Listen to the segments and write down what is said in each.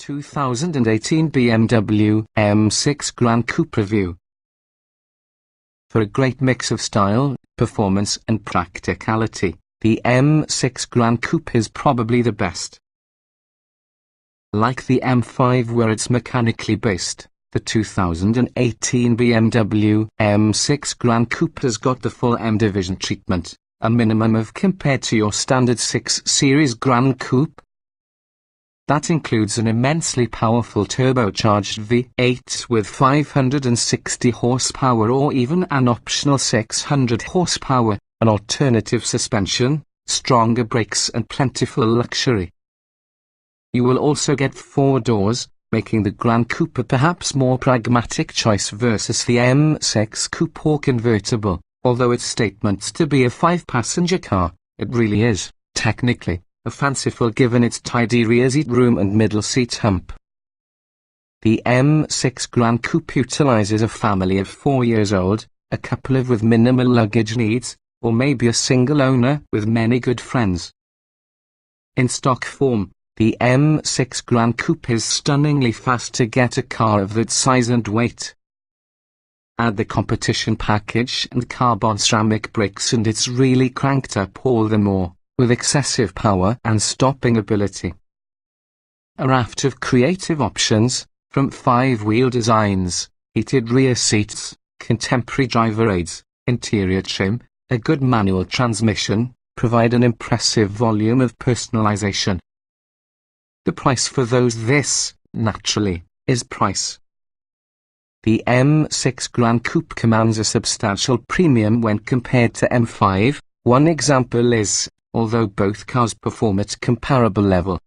2018 BMW M6 Gran Coupe review. For a great mix of style, performance and practicality, the M6 Gran Coupe is probably the best. Like the M5 where it's mechanically based, the 2018 BMW M6 Gran Coupe has got the full M division treatment, a minimum of compared to your standard 6 Series Gran Coupe. That includes an immensely powerful turbocharged V8 with 560 horsepower or even an optional 600 horsepower, an alternative suspension, stronger brakes and plentiful luxury. You will also get 4 doors, making the Gran Coupe a perhaps more pragmatic choice versus the M6 Coupe or Convertible. Although its statements to be a 5-passenger car, it really is, technically, a fanciful given its tidy rear seat room and middle seat hump. The M6 Gran Coupe utilizes a family of 4 years old, a couple with minimal luggage needs, or maybe a single owner with many good friends. In stock form, the M6 Gran Coupe is stunningly fast to get a car of that size and weight. Add the competition package and carbon ceramic brakes and it's really cranked up all the more, with excessive power and stopping ability. A raft of creative options, from 5-wheel designs, heated rear seats, contemporary driver aids, interior trim, a good manual transmission, provide an impressive volume of personalization. The price for this, naturally, is price. The M6 Gran Coupe commands a substantial premium when compared to M5. One example is, although both cars perform at comparable level,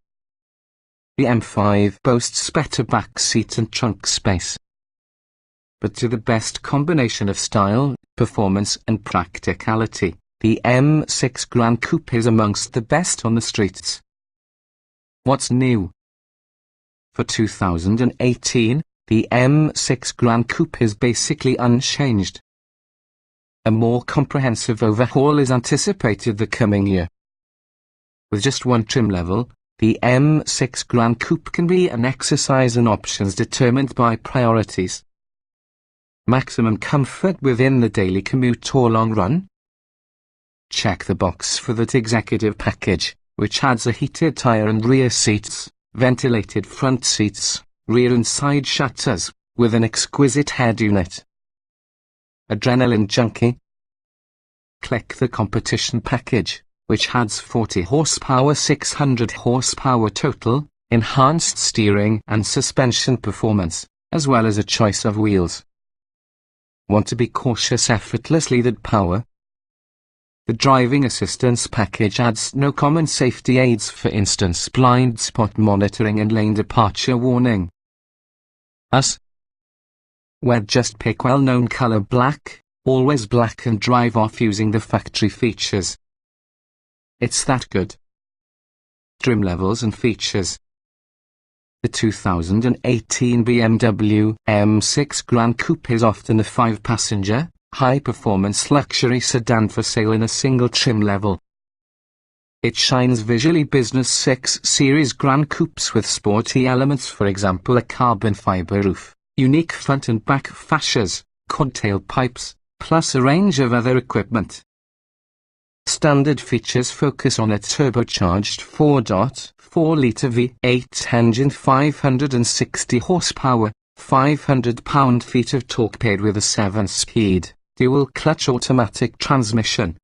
the M5 boasts better back seat and trunk space. But to the best combination of style, performance and practicality, the M6 Gran Coupe is amongst the best on the streets. What's new? For 2018, the M6 Gran Coupe is basically unchanged. A more comprehensive overhaul is anticipated the coming year. With just one trim level, the M6 Gran Coupe can be an exercise in options determined by priorities. Maximum comfort within the daily commute or long run? Check the box for that executive package, which adds a heated tire and rear seats, ventilated front seats, rear and side shutters, with an exquisite head unit. Adrenaline junkie? Click the competition package, which adds 40 horsepower 600 horsepower total, enhanced steering and suspension performance, as well as a choice of wheels. Want to be cautious effortlessly that power? The driving assistance package adds no common safety aids, for instance blind spot monitoring and lane departure warning. Where just pick well-known color black, always black and drive off using the factory features. It's that good. Trim levels and features. The 2018 BMW M6 Gran Coupe is often a 5-passenger, high-performance luxury sedan for sale in a single trim level. It shines visually business 6 Series Gran Coupes with sporty elements, for example a carbon-fibre roof, unique front and back fascias, quad tailpipes, plus a range of other equipment. Standard features focus on a turbocharged 4.4-litre V8 engine, 560 horsepower, 500 pound-feet of torque paired with a 7-speed, dual-clutch automatic transmission.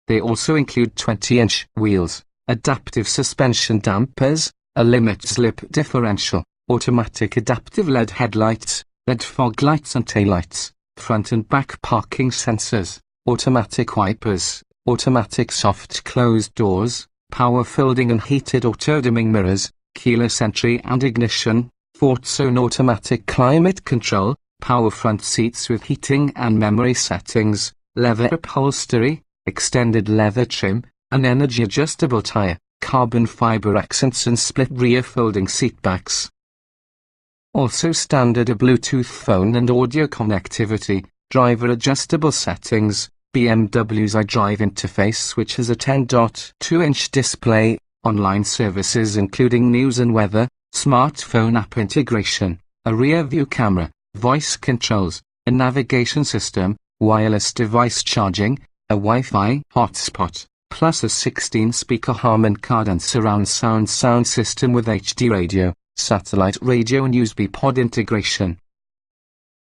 They also include 20-inch wheels, adaptive suspension dampers, a limit-slip differential, automatic adaptive LED headlights, LED fog lights and taillights, front and back parking sensors, automatic wipers, automatic soft-closed doors, power folding and heated auto-dimming mirrors, keyless entry and ignition, 4-zone automatic climate control, power front seats with heating and memory settings, leather upholstery, extended leather trim, an energy-adjustable tire, carbon-fibre accents and split rear folding seatbacks. Also standard a Bluetooth phone and audio connectivity, driver-adjustable settings, BMW's Idrive Interface, which has a 10.2-inch display, online services including news and weather, smartphone app integration, a rear view camera, voice controls, a navigation system, wireless device charging, a Wi-Fi hotspot, plus a 16-speaker Harman Kardon surround sound system with HD radio, satellite radio and USB pod integration.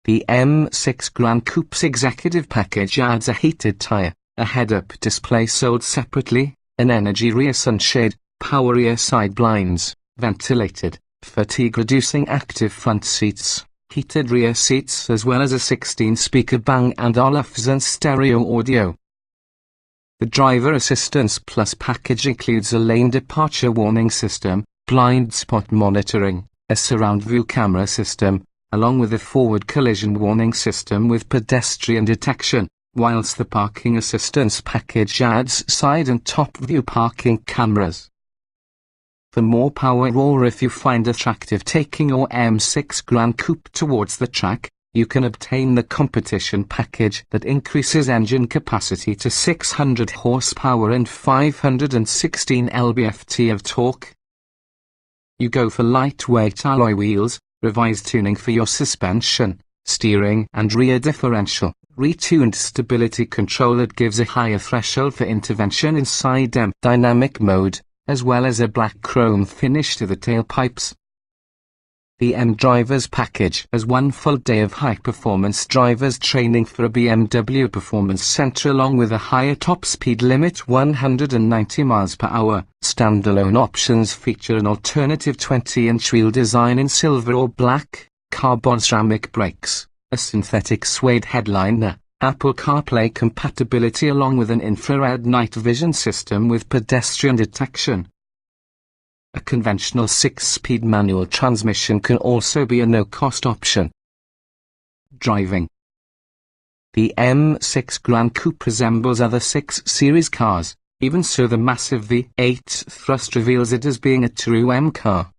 The M6 Gran Coupe's executive package adds a heated tire, a head-up display sold separately, an energy rear sunshade, power rear side blinds, ventilated, fatigue-reducing active front seats, heated rear seats as well as a 16-speaker Bang & Olufsen stereo audio. The Driver Assistance Plus package includes a lane departure warning system, blind spot monitoring, a surround view camera system, along with a forward collision warning system with pedestrian detection, whilst the Parking Assistance package adds side and top view parking cameras. For more power, or if you find attractive taking your M6 Gran Coupe towards the track, you can obtain the competition package that increases engine capacity to 600 horsepower and 516 lb-ft of torque. You go for lightweight alloy wheels, revised tuning for your suspension, steering and rear differential, retuned stability control that gives a higher threshold for intervention inside dynamic mode, as well as a black chrome finish to the tailpipes. The M Drivers package has one full day of high-performance drivers training for a BMW Performance Center along with a higher top speed limit 190 miles per hour. Standalone options feature an alternative 20-inch wheel design in silver or black, carbon ceramic brakes, a synthetic suede headliner, Apple CarPlay compatibility along with an infrared night vision system with pedestrian detection. A conventional 6-speed manual transmission can also be a no-cost option. Driving. The M6 Gran Coupe resembles other 6 Series cars, even so the massive V8 thrust reveals it as being a true M car.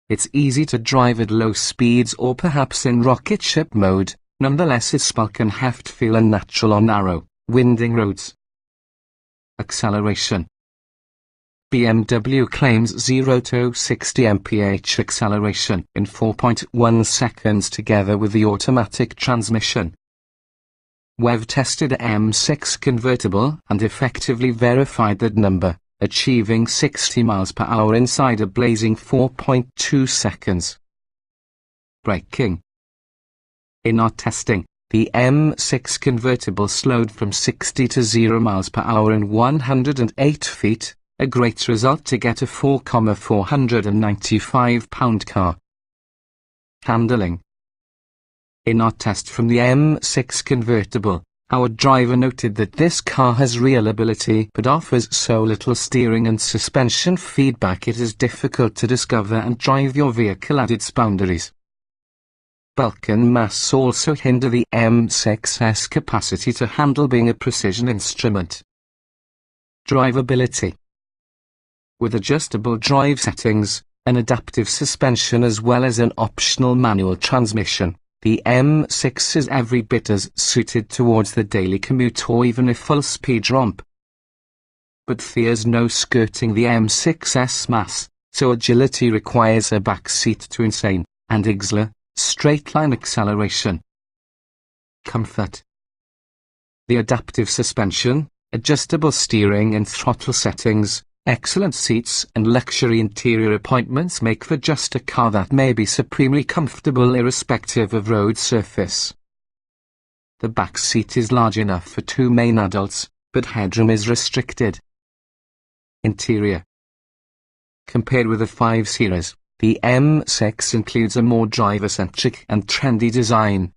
It's easy to drive at low speeds or perhaps in rocket ship mode, nonetheless its bulk and heft feel unnatural on narrow, winding roads. Acceleration. BMW claims 0 to 60 mph acceleration in 4.1 seconds together with the automatic transmission. We've tested a M6 Convertible and effectively verified that number, achieving 60 miles per hour inside a blazing 4.2 seconds. Braking. In our testing, the M6 Convertible slowed from 60 to 0 miles per hour in 108 feet, a great result to get a 4,495-pound car. Handling. In our test from the M6 Convertible, our driver noted that this car has real ability but offers so little steering and suspension feedback it is difficult to discover and drive your vehicle at its boundaries. Bulk and mass also hinder the M6's capacity to handle being a precision instrument. Driveability. With adjustable drive settings, an adaptive suspension as well as an optional manual transmission, the M6 is every bit as suited towards the daily commute or even a full-speed romp. But there's no skirting the M6's mass, so agility requires a back seat to insane, and straight-line acceleration. Comfort. The adaptive suspension, adjustable steering and throttle settings, excellent seats and luxury interior appointments make for just a car that may be supremely comfortable irrespective of road surface. The back seat is large enough for 2 main adults, but headroom is restricted. Interior. Compared with the 5 Series, the M6 includes a more driver-centric and trendy design.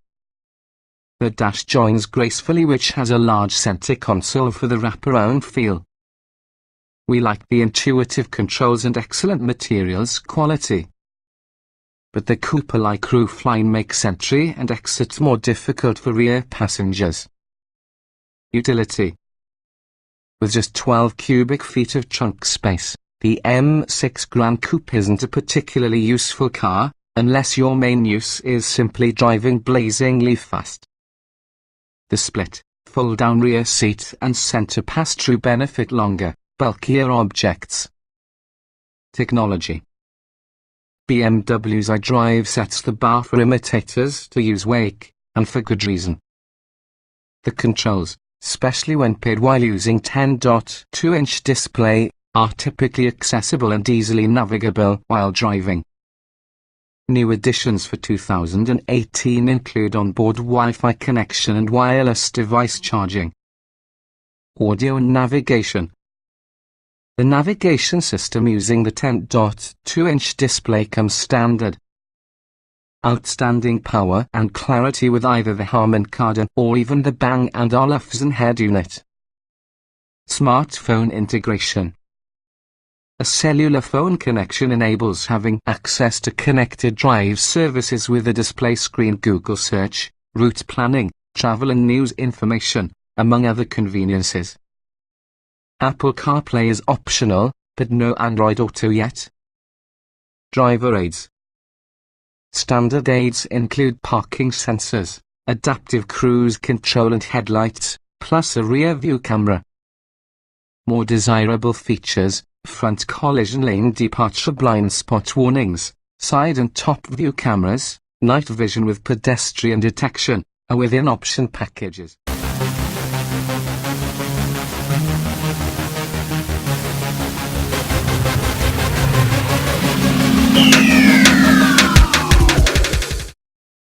The dash joins gracefully, which has a large center console for the wraparound feel. We like the intuitive controls and excellent materials quality. But the coupe-like roofline makes entry and exit more difficult for rear passengers. Utility. With just 12 cubic feet of trunk space, the M6 Gran Coupe isn't a particularly useful car, unless your main use is simply driving blazingly fast. The split, fold-down rear seat and center pass-through benefit longer, bulkier objects. Technology. BMW's Idrive sets the bar for imitators to use wake, and for good reason. The controls, especially when paired while using 10.2-inch display, are typically accessible and easily navigable while driving. New additions for 2018 include onboard Wi-Fi connection and wireless device charging. Audio and navigation. The navigation system using the 10.2-inch display comes standard. Outstanding power and clarity with either the Harman Kardon or even the Bang & Olufsen head unit. Smartphone integration. A cellular phone connection enables having access to connected drive services with a display screen, Google search, route planning, travel and news information, among other conveniences. Apple CarPlay is optional, but no Android Auto yet. Driver aids. Standard aids include parking sensors, adaptive cruise control and headlights, plus a rear view camera. More desirable features: front collision lane departure blind spot warnings, side and top view cameras, night vision with pedestrian detection, are within option packages.